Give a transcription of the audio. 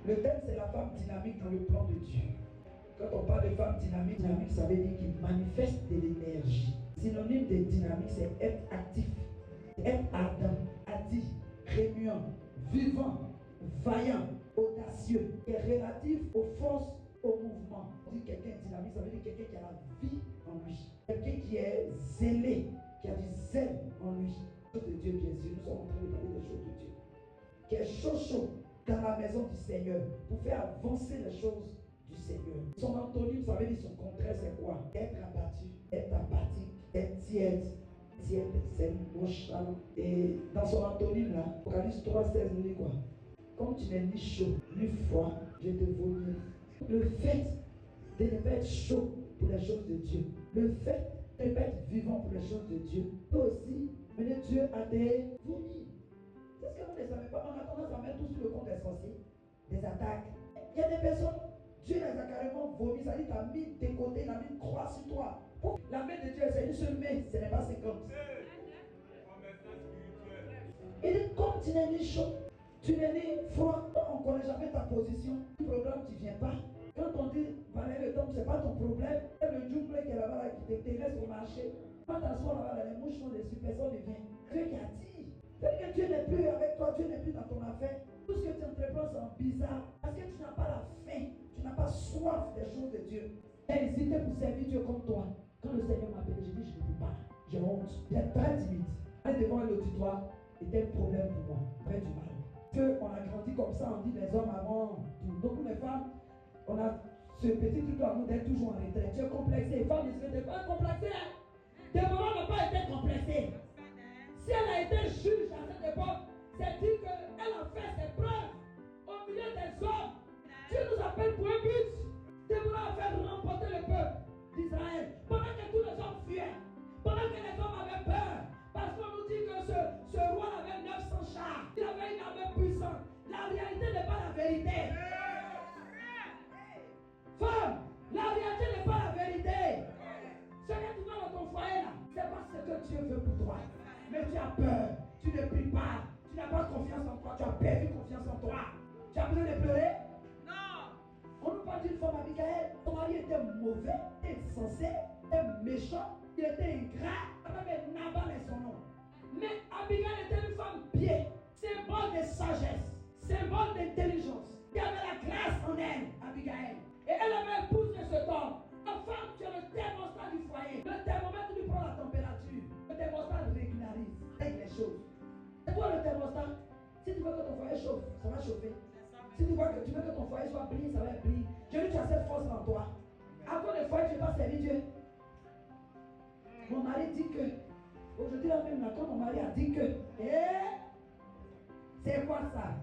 Le thème, c'est la femme dynamique dans le plan de Dieu. Quand on parle de femme dynamique, ça veut dire qu'il manifeste de l'énergie. Synonyme de dynamique, c'est être actif, être ardent, adit, remuant, vivant, vaillant, audacieux, et relatif aux forces, au mouvement. On dit quelqu'un dynamique, ça veut dire quelqu'un qui a la vie en lui. Quelqu'un qui est zélé, qui a du zèle en lui. De Dieu, bien sûr, nous sommes en train de parler des choses de Dieu. Qui est chaud dans la maison du Seigneur pour faire avancer les choses du Seigneur. Son antonyme, ça veut dire son contraire, c'est quoi? Être abattu, être apathique, être tiède, c'est nonchalant. Et dans son antonyme là, Apocalypse 3,16 nous dit quoi? Comme tu n'es ni chaud ni froid, je te vomirai. Le fait de ne pas être chaud pour les choses de Dieu, le fait de ne pas être vivant pour les choses de Dieu, peut aussi mener Dieu à des vomis. C'est ce que vous ne savez pas. On a tendance à mettre tout sur le compte des sorciers, des attaques. Il y a des personnes, Dieu les a carrément vomi. Ça dit, tu as mis de côté, il a mis une croix sur toi. La main de Dieu, c'est une seule main, ce n'est pas 50. Il dit, comme tu n'es ni chaud, tu n'es ni froid, on ne connaît jamais ta position. Le programme, tu ne viens pas. Quand on dit, Valérie le temple, ce n'est pas ton problème. Le jungle qui est là-bas, là, qui te laisse au marché. Quand tu t'assois là-bas, les mouches sont dessus, personne ne vient. Dieu qui a dit. C'est-à-dire que Dieu n'est plus avec toi, Dieu n'est plus dans ton affaire. Tout ce que tu entreprends, c'est bizarre. Parce que tu n'as pas la faim, tu n'as pas soif des choses de Dieu. J'ai hésité pour servir Dieu comme toi. Quand le Seigneur m'a appelé, j'ai dit, je ne peux pas. J'ai honte. J'étais très timide. Aller devant un auditoire était un problème pour moi. Après du mal. Que on a grandi comme ça, on dit les hommes avant. Beaucoup de femmes, on a ce petit truc là, nous d'être toujours en retraite. Tu es complexé. Les femmes disent que tu n'es pas complexé. Déborah n'a pas été complexée. Si elle a été juge à cette époque, c'est dire qu'elle a fait ses preuves au milieu des hommes. Dieu nous appelle pour un but. Déborah a fait remporter le peuple d'Israël. Pendant que tous les hommes fuyaient, pendant que les hommes avaient peur, parce qu'on nous dit que ce roi avait 900 chars, il avait une armée puissante. La réalité n'est pas la vérité. Femme, la réalité n'est pas la vérité. Ce que tu vois dans ton foyer là, c'est pas ce que Dieu veut pour toi. Mais tu as peur, tu ne pries pas, tu n'as pas confiance en toi, tu as perdu confiance en toi. Tu as besoin de pleurer? Non. On nous parle d'une femme Abigail. Son mari était mauvais, insensé, était méchant, il était ingrat, même Nabal est son nom. Mais Abigail était une femme bien, symbole de sagesse, symbole d'intelligence. Il y avait la grâce en elle, Abigail. Et elle avait épousé cet homme. Enfin, tu es le thermostat du foyer. Le thermomètre lui prend la température. Le thermostat régularise, règle les choses. Et toi, le thermostat, si tu veux que ton foyer chauffe, ça va chauffer. Si tu veux que ton foyer soit brille, ça va briller. Dieu dit, tu as cette force en toi. À quoi le foyer, tu ne vas pas servir Dieu? Mon mari dit que, aujourd'hui là même, quand mon mari a dit que, c'est quoi ça?